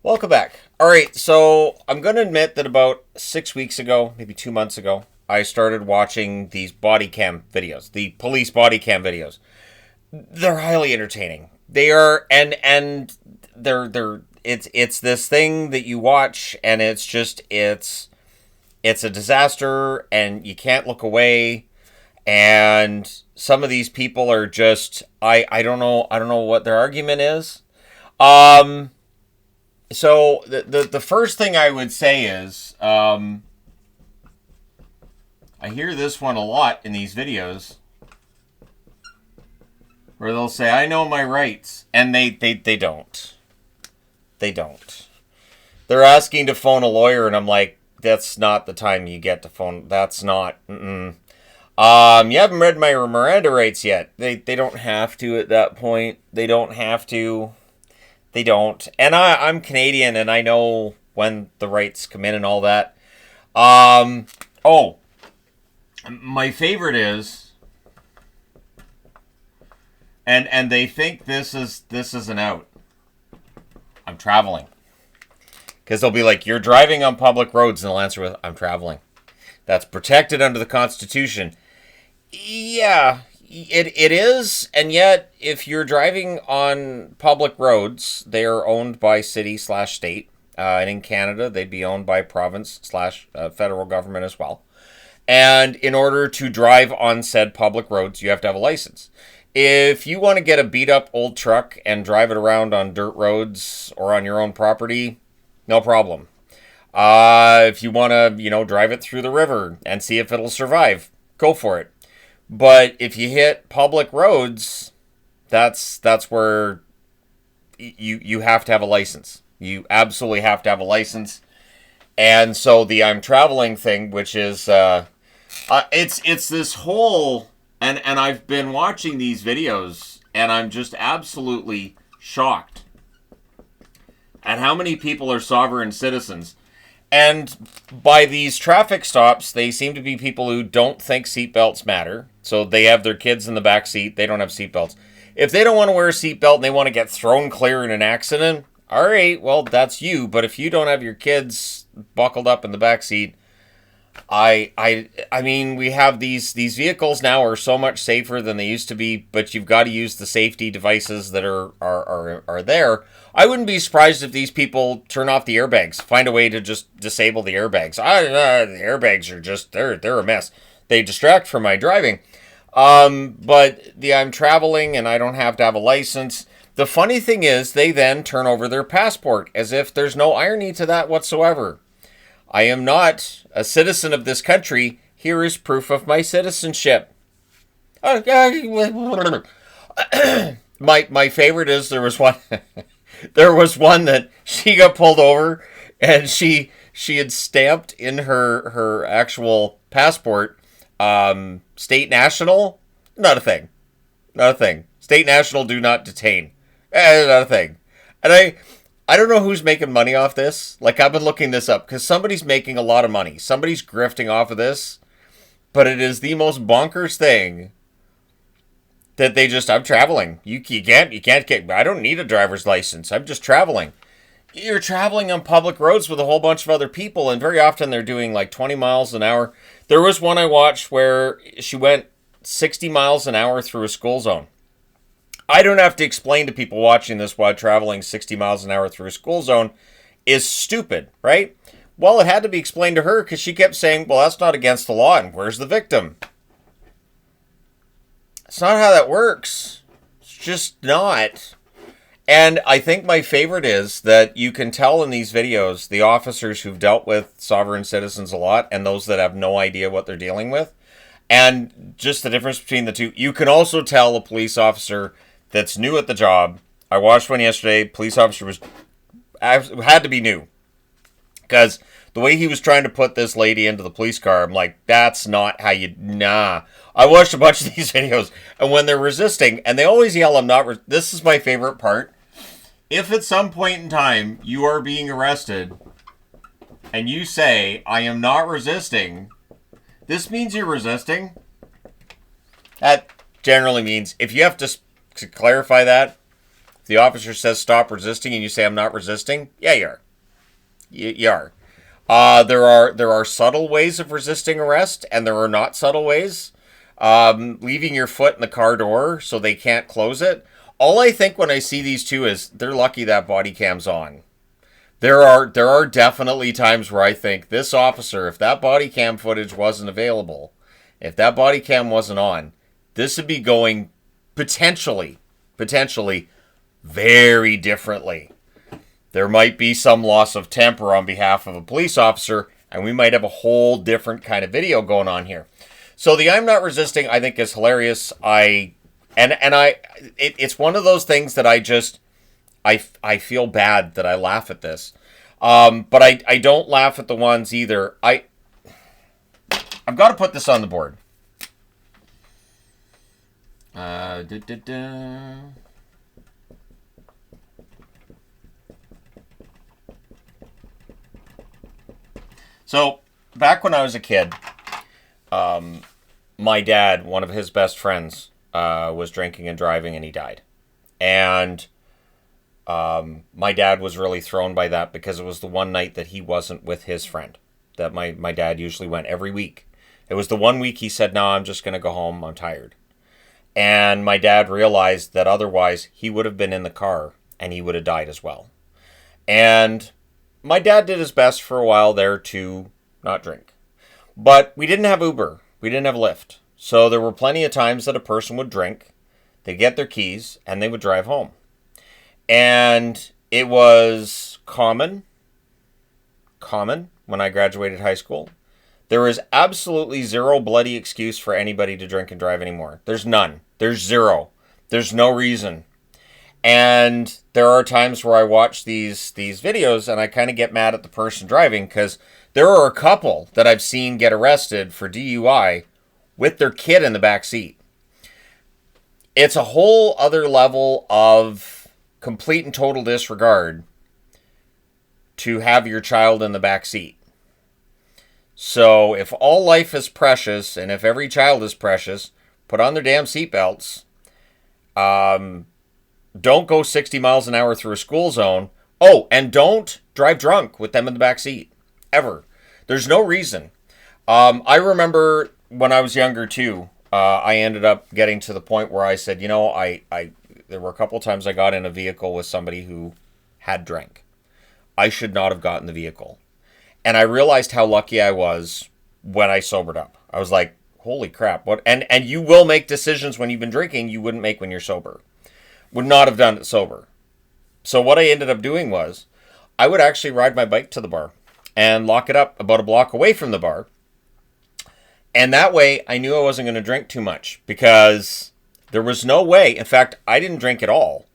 Welcome back. All right, so I'm going to admit that about 6 weeks ago, maybe 2 months ago, I started watching these body cam videos, the police body cam videos. They're highly entertaining. They are, and they're it's this thing that you watch, and it's a disaster, and you can't look away. And some of these people are just I don't know what their argument is. Um, so the first thing I would say is I hear this one a lot in these videos where they'll say, I know my rights. And they don't. They don't. They're asking to phone a lawyer, and I'm like, that's not the time you get to phone. That's not. Mm-mm. You haven't read my Miranda rights yet. They don't have to at that point. They don't have to. They don't. And I'm Canadian, and I know when the rights come in and all that. Oh, my favorite is, and they think this is an out. I'm traveling. Because they'll be like, you're driving on public roads, and they'll answer with, I'm traveling. That's protected under the Constitution. Yeah, it is, and yet, if you're driving on public roads, they are owned by city/state, and in Canada, they'd be owned by province/federal government as well. And in order to drive on said public roads, you have to have a license. If you want to get a beat-up old truck and drive it around on dirt roads or on your own property, no problem. If you want to, drive it through the river and see if it'll survive, go for it. But if you hit public roads, that's where you have to have a license. You absolutely have to have a license. And so the I'm traveling thing, which is it's this whole, and I've been watching these videos, and I'm just absolutely shocked at how many people are sovereign citizens. And by these traffic stops, they seem to be people who don't think seatbelts matter. So they have their kids in the back seat. They don't have seatbelts. If they don't want to wear a seatbelt and they want to get thrown clear in an accident, all right, well, that's you. But if you don't have your kids buckled up in the back seat, I mean, we have these vehicles now are so much safer than they used to be, but you've got to use the safety devices that are there. I wouldn't be surprised if these people turn off the airbags, find a way to just disable the airbags. The airbags are just they're a mess. They distract from my driving. But I'm traveling and I don't have to have a license. The funny thing is, they then turn over their passport as if there's no irony to that whatsoever. I am not a citizen of this country. Here is proof of my citizenship. My favorite is there was one there was one that she got pulled over, and she had stamped in her actual passport state national. Not a thing. Not a thing. State national do not detain. Not a thing. And I don't know who's making money off this. Like, I've been looking this up because somebody's making a lot of money. Somebody's grifting off of this. But it is the most bonkers thing that I'm traveling. You can't get, I don't need a driver's license. I'm just traveling. You're traveling on public roads with a whole bunch of other people, and very often they're doing like 20 miles an hour. There was one I watched where she went 60 miles an hour through a school zone. I don't have to explain to people watching this why traveling 60 miles an hour through a school zone is stupid, right? Well, it had to be explained to her because she kept saying, well, that's not against the law, and where's the victim? It's not how that works. It's just not. And I think my favorite is that you can tell in these videos the officers who've dealt with sovereign citizens a lot and those that have no idea what they're dealing with. And just the difference between the two. You can also tell a police officer that's new at the job. I watched one yesterday. Police officer had to be new. Because the way he was trying to put this lady into the police car, I'm like, that's not how you... Nah. I watched a bunch of these videos, and when they're resisting, and they always yell, I'm not... This is my favorite part. If at some point in time you are being arrested, and you say, I am not resisting, this means you're resisting. That generally means, if you have to clarify that, the officer says stop resisting and you say I'm not resisting, yeah, you are. You are. There are subtle ways of resisting arrest, and there are not subtle ways. Leaving your foot in the car door so they can't close it. All I think when I see these two is they're lucky that body cam's on. There are definitely times where I think this officer, if that body cam footage wasn't available, if that body cam wasn't on, this would be going potentially very differently. There might be some loss of temper on behalf of a police officer, and we might have a whole different kind of video going on here. So the I'm not resisting, I think, is hilarious. It's one of those things that I feel bad that I laugh at this. But I don't laugh at the ones either. I've got to put this on the board. So, back when I was a kid, my dad, one of his best friends, was drinking and driving, and he died. And my dad was really thrown by that because it was the one night that he wasn't with his friend. That my dad usually went every week. It was the one week he said, no, I'm just going to go home. I'm tired. And my dad realized that otherwise he would have been in the car and he would have died as well. And my dad did his best for a while there to not drink. But we didn't have Uber. We didn't have Lyft. So there were plenty of times that a person would drink, they'd get their keys, and they would drive home. And it was common when I graduated high school. There is absolutely zero bloody excuse for anybody to drink and drive anymore. There's none. There's zero. There's no reason. And there are times where I watch these videos and I kind of get mad at the person driving because there are a couple that I've seen get arrested for DUI with their kid in the back seat. It's a whole other level of complete and total disregard to have your child in the back seat. So if all life is precious and if every child is precious, put on their damn seatbelts. Don't go 60 miles an hour through a school zone. Oh, and don't drive drunk with them in the back seat. Ever. There's no reason. I remember when I was younger too, I ended up getting to the point where I said, you know, there were a couple times I got in a vehicle with somebody who had drank. I should not have gotten the vehicle. And I realized how lucky I was when I sobered up. I was like, holy crap. What? And you will make decisions when you've been drinking you wouldn't make when you're sober. Would not have done it sober. So what I ended up doing was I would actually ride my bike to the bar and lock it up about a block away from the bar. And that way I knew I wasn't going to drink too much because there was no way. In fact, I didn't drink at all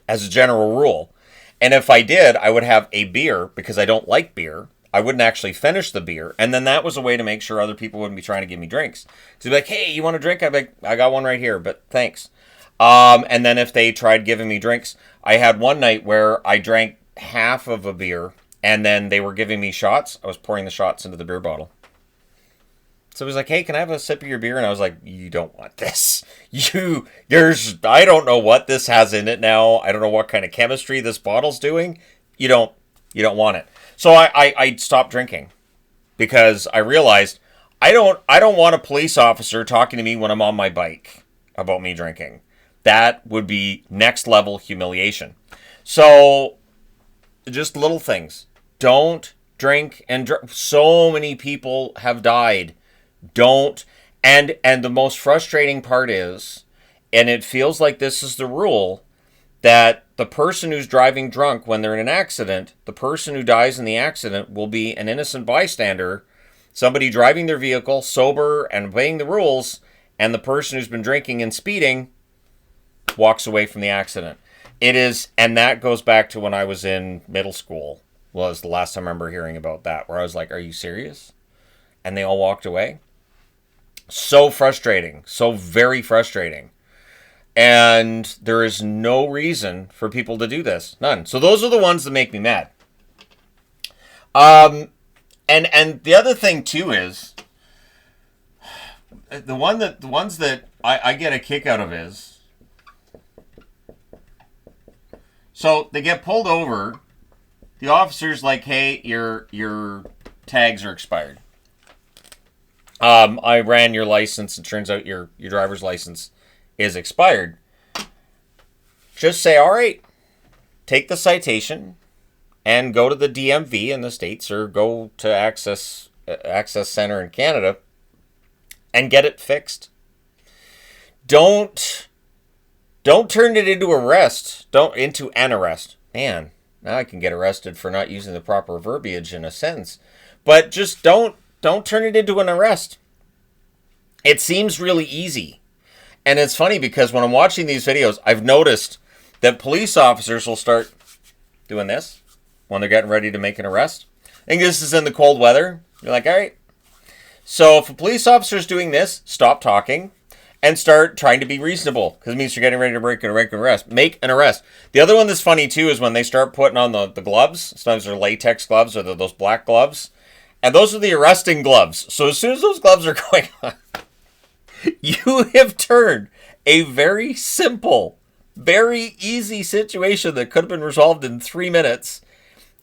as a general rule. And if I did, I would have a beer because I don't like beer. I wouldn't actually finish the beer. And then that was a way to make sure other people wouldn't be trying to give me drinks. So they'd be like, hey, you want a drink? I'd be like, I got one right here, but thanks. And then if they tried giving me drinks, I had one night where I drank half of a beer and then they were giving me shots. I was pouring the shots into the beer bottle. So it was like, hey, can I have a sip of your beer? And I was like, you don't want this. I don't know what this has in it now. I don't know what kind of chemistry this bottle's doing. You don't want it. So I stopped drinking because I realized I don't want a police officer talking to me when I'm on my bike about me drinking. That would be next level humiliation. So just little things. Don't drink and so many people have died. Don't. And the most frustrating part is, and it feels like this is the rule, that the person who's driving drunk when they're in an accident, the person who dies in the accident will be an innocent bystander, somebody driving their vehicle sober and obeying the rules, and the person who's been drinking and speeding walks away from the accident. It is, and that goes back to when I was in middle school, was the last time I remember hearing about that, where I was like, are you serious? And they all walked away. So frustrating. So very frustrating. And there is no reason for people to do this. None. So those are the ones that make me mad. And the other thing too is the ones that I get a kick out of is So they get pulled over. The officer's like, "Hey, your tags are expired. I ran your license. It turns out your driver's license is expired." Just say, "All right, take the citation and go to the DMV in the States or go to Access Center in Canada and get it fixed. Don't turn it into arrest. Into an arrest. Man, now I can get arrested for not using the proper verbiage in a sentence. But just don't turn it into an arrest. It seems really easy. And it's funny because when I'm watching these videos, I've noticed that police officers will start doing this when they're getting ready to make an arrest. I think this is in the cold weather. You're like, all right. So if a police officer is doing this, stop talking and start trying to be reasonable, because it means you're getting ready to make an arrest. Make an arrest. The other one that's funny too is when they start putting on the gloves. Sometimes they're latex gloves or those black gloves. And those are the arresting gloves. So as soon as those gloves are going on, you have turned a very simple, very easy situation that could have been resolved in 3 minutes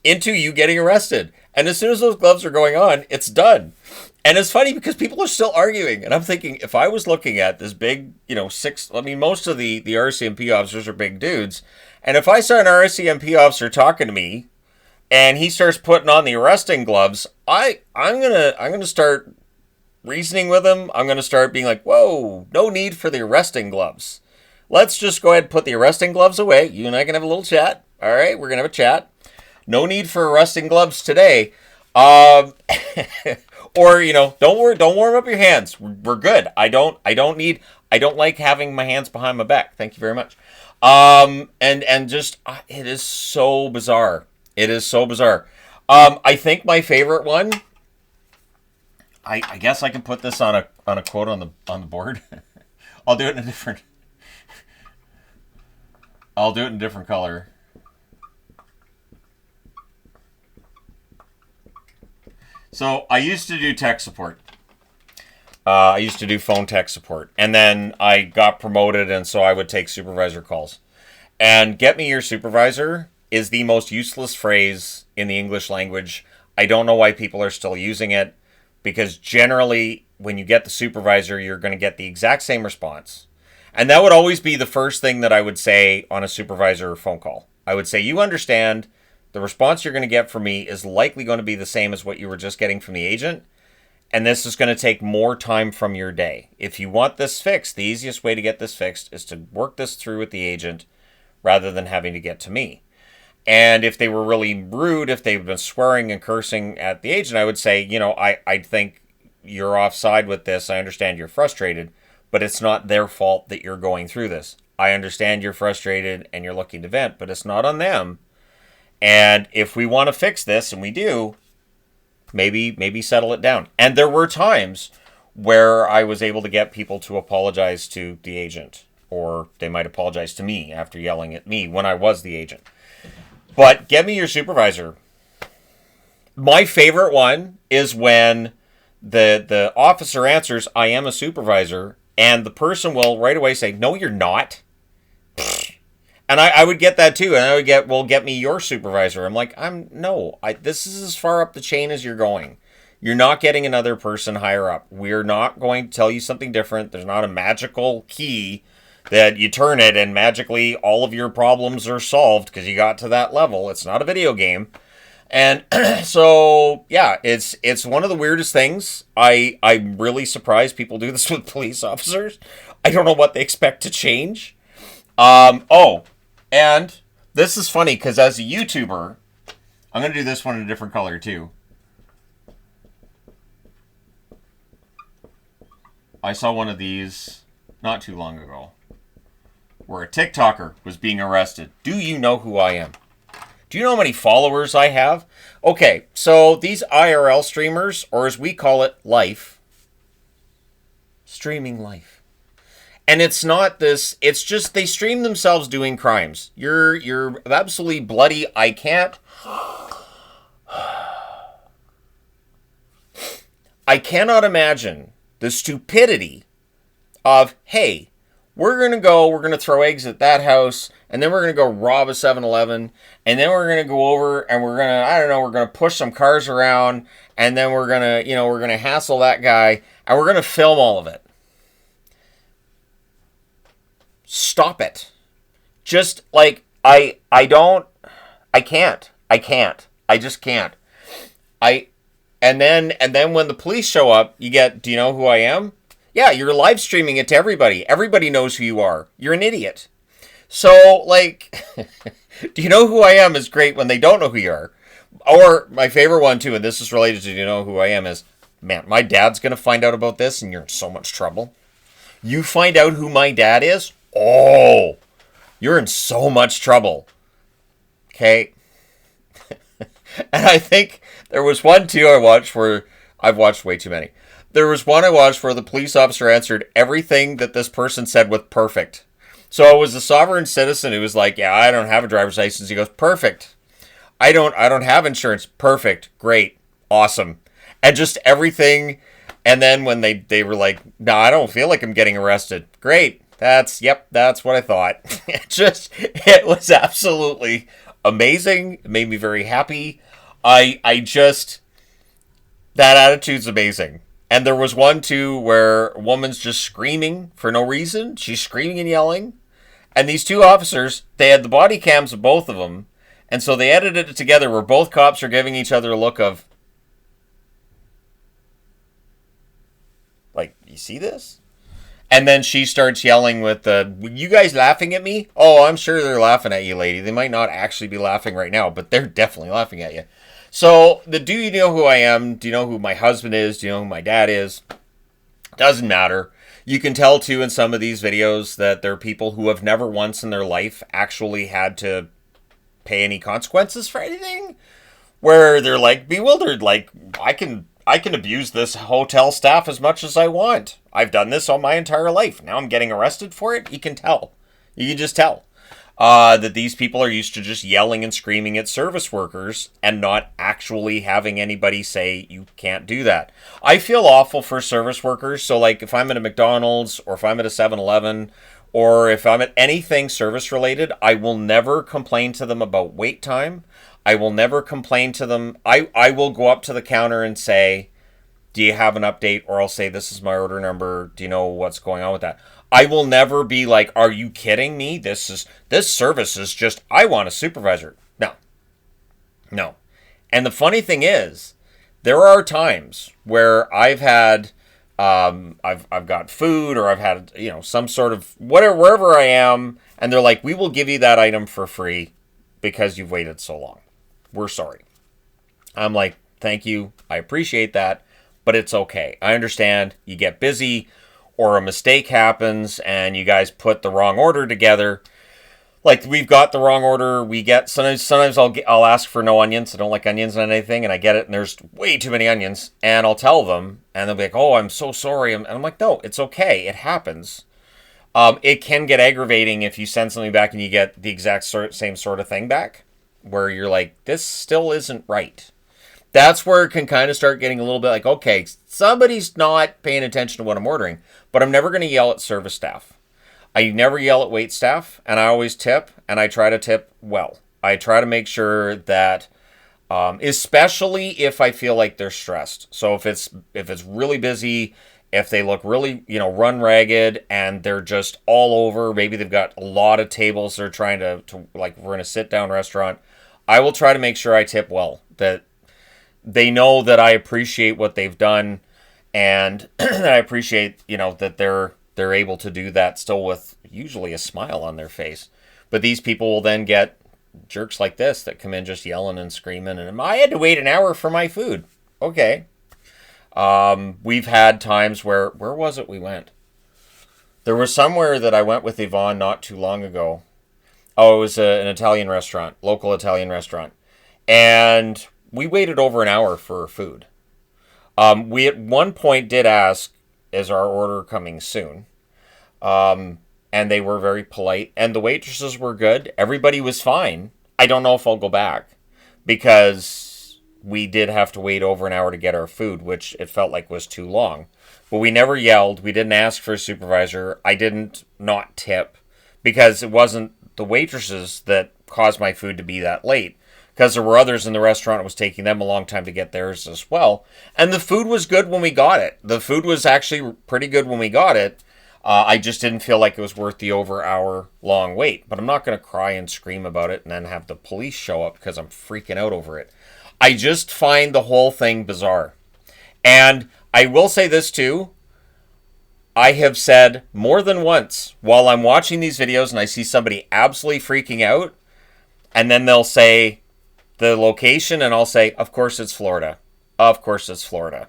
into you getting arrested. And as soon as those gloves are going on, it's done. And it's funny because people are still arguing. And I'm thinking, if I was looking at this big, most of the RCMP officers are big dudes. And if I saw an RCMP officer talking to me and he starts putting on the arresting gloves, I'm gonna start reasoning with him. I'm gonna start being like, whoa, no need for the arresting gloves. Let's just go ahead and put the arresting gloves away. You and I can have a little chat. All right, we're gonna have a chat. No need for arresting gloves today. Or, don't warm up your hands. We're good. I don't like having my hands behind my back. Thank you very much. And just, it is so bizarre. It is so bizarre. I think my favorite one, I guess I can put this on a quote on the board. I'll do it in a different color. So I used to do tech support. I used to do phone tech support. And then I got promoted, and so I would take supervisor calls. And "get me your supervisor" is the most useless phrase in the English language. I don't know why people are still using it, because generally when you get the supervisor, you're going to get the exact same response. And that would always be the first thing that I would say on a supervisor phone call. I would say, you understand, the response you're going to get from me is likely going to be the same as what you were just getting from the agent. And this is going to take more time from your day. If you want this fixed, the easiest way to get this fixed is to work this through with the agent rather than having to get to me. And if they were really rude, if they've been swearing and cursing at the agent, I would say, I think you're offside with this. I understand you're frustrated, but it's not their fault that you're going through this. I understand you're frustrated and you're looking to vent, but it's not on them. And if we want to fix this, and we do, maybe settle it down. And there were times where I was able to get people to apologize to the agent, or they might apologize to me after yelling at me when I was the agent. But "get me your supervisor." My favorite one is when the officer answers, "I am a supervisor," and the person will right away say, "No, you're not." And I would get that too. And I would get, "well, get me your supervisor." I'm like, this is as far up the chain as you're going. You're not getting another person higher up. We're not going to tell you something different. There's not a magical key that you turn it and magically all of your problems are solved because you got to that level. It's not a video game. And so, yeah, it's one of the weirdest things. I'm really surprised people do this with police officers. I don't know what they expect to change. And this is funny because as a YouTuber, I'm going to do this one in a different color too. I saw one of these not too long ago where a TikToker was being arrested. Do you know who I am? Do you know how many followers I have? Okay, so these IRL streamers, or as we call it, streaming life. And it's not this, it's just they stream themselves doing crimes. You're absolutely bloody. I cannot imagine the stupidity of, hey, we're going to throw eggs at that house, and then we're going to go rob a 7-Eleven, and then we're going to go over and we're going to, I don't know, we're going to push some cars around, and then we're going to, we're going to hassle that guy, and we're going to film all of it. Stop it. Just like, I can't. I just can't. And then when the police show up, you get, do you know who I am? Yeah, you're live streaming it to everybody. Everybody knows who you are. You're an idiot. So, like, do you know who I am is great when they don't know who you are. Or my favorite one, too, and this is related to do you know who I am, is, man, my dad's going to find out about this and you're in so much trouble. You find out who my dad is? Oh, you're in so much trouble. Okay? And I think there was one, too, I watched where, I've watched way too many. There was one I watched where the police officer answered everything that this person said with perfect. So it was a sovereign citizen who was like, yeah, I don't have a driver's license. He goes, perfect. I don't have insurance. Perfect. Great. Awesome. And just everything. And then when they were like, no, I don't feel like I'm getting arrested. Great. That's what I thought. It was absolutely amazing. It made me very happy. That attitude's amazing. And there was one, too, where a woman's just screaming for no reason. She's screaming and yelling. And these two officers, they had the body cams of both of them. And so they edited it together where both cops are giving each other a look of, like, you see this? And then she starts yelling with you guys laughing at me? Oh, I'm sure they're laughing at you, lady. They might not actually be laughing right now, but they're definitely laughing at you. So, do you know who I am? Do you know who my husband is? Do you know who my dad is? Doesn't matter. You can tell, too, in some of these videos that there are people who have never once in their life actually had to pay any consequences for anything. Where they're, like, bewildered. Like, I can abuse this hotel staff as much as I want. I've done this all my entire life. Now I'm getting arrested for it? You can tell. You can just tell. That these people are used to just yelling and screaming at service workers and not actually having anybody say you can't do that. I feel awful for service workers. So, like, if I'm at a McDonald's or if I'm at a 7-Eleven or if I'm at anything service related, I will never complain to them about wait time. I will never complain to them. I will go up to the counter and say, do you have an update? Or I'll say, this is my order number. Do you know what's going on with that? I will never be like, are you kidding me? This service is just, I want a supervisor. No. And the funny thing is, there are times where I've had, I've got food or I've had, some sort of whatever, wherever I am. And they're like, we will give you that item for free because you've waited so long. We're sorry. I'm like, thank you. I appreciate that, but it's okay. I understand you get busy. Or a mistake happens and you guys put the wrong order together. Like, we've got the wrong order. We get sometimes I'll ask for no onions. I don't like onions on anything, and I get it, and there's way too many onions. And I'll tell them, and they'll be like, "Oh, I'm so sorry." And I'm like, "No, it's okay. It happens." It can get aggravating if you send something back and you get the exact same sort of thing back, where you're like, "This still isn't right." That's where it can kind of start getting a little bit like, okay, somebody's not paying attention to what I'm ordering. But I'm never going to yell at service staff. I never yell at wait staff, and I always tip, and I try to tip well. I try to make sure that, especially if I feel like they're stressed. So if it's really busy, if they look really, run ragged, and they're just all over, maybe they've got a lot of tables they're trying to like, we're in a sit-down restaurant, I will try to make sure I tip well, that they know that I appreciate what they've done, and I appreciate, that they're able to do that still with usually a smile on their face. But these people will then get jerks like this that come in just yelling and screaming, and I had to wait an hour for my food. Okay. We've had times where was it we went? There was somewhere that I went with Yvonne not too long ago. Oh, it was an Italian restaurant, local Italian restaurant. And we waited over an hour for food. We at one point did ask, is our order coming soon? And they were very polite. And the waitresses were good. Everybody was fine. I don't know if I'll go back. Because we did have to wait over an hour to get our food, which it felt like was too long. But we never yelled. We didn't ask for a supervisor. I didn't not tip. Because it wasn't the waitresses that caused my food to be that late. Because there were others in the restaurant, it was taking them a long time to get theirs as well. And the food was good when we got it. The food was actually pretty good when we got it. I just didn't feel like it was worth the over hour long wait. But I'm not going to cry and scream about it and then have the police show up because I'm freaking out over it. I just find the whole thing bizarre. And I will say this too. I have said more than once while I'm watching these videos and I see somebody absolutely freaking out, and then they'll say the location, and I'll say, of course it's Florida. Of course it's Florida.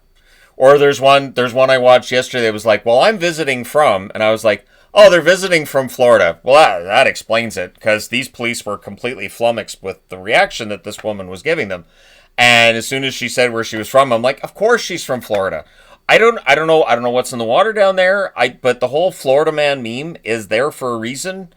Or there's one I watched yesterday that was like, well, I'm visiting from, and I was like, oh, they're visiting from Florida. Well, that explains it, because these police were completely flummoxed with the reaction that this woman was giving them. And as soon as she said where she was from, I'm like, of course she's from Florida. I don't know what's in the water down there. But the whole Florida man meme is there for a reason.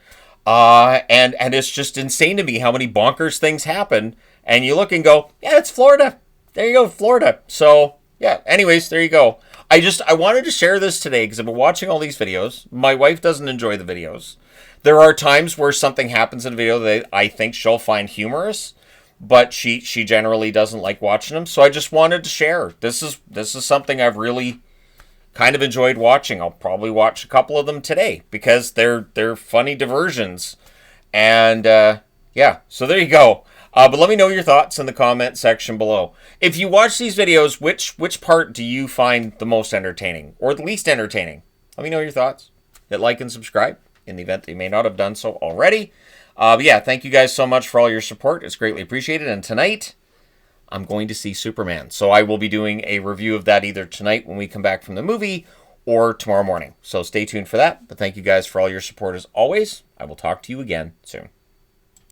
And it's just insane to me how many bonkers things happen. And you look and go, yeah, it's Florida. There you go, Florida. So, yeah, anyways, there you go. I wanted to share this today because I've been watching all these videos. My wife doesn't enjoy the videos. There are times where something happens in a video that I think she'll find humorous, but she generally doesn't like watching them. So I just wanted to share. This is something I've really kind of enjoyed watching. I'll probably watch a couple of them today because they're funny diversions. And, yeah, so there you go. But let me know your thoughts in the comment section below. If you watch these videos, which part do you find the most entertaining or the least entertaining? Let me know your thoughts. Hit like and subscribe in the event that you may not have done so already. But yeah, thank you guys so much for all your support. It's greatly appreciated. And tonight, I'm going to see Superman. So I will be doing a review of that either tonight when we come back from the movie or tomorrow morning. So stay tuned for that. But thank you guys for all your support as always. I will talk to you again soon.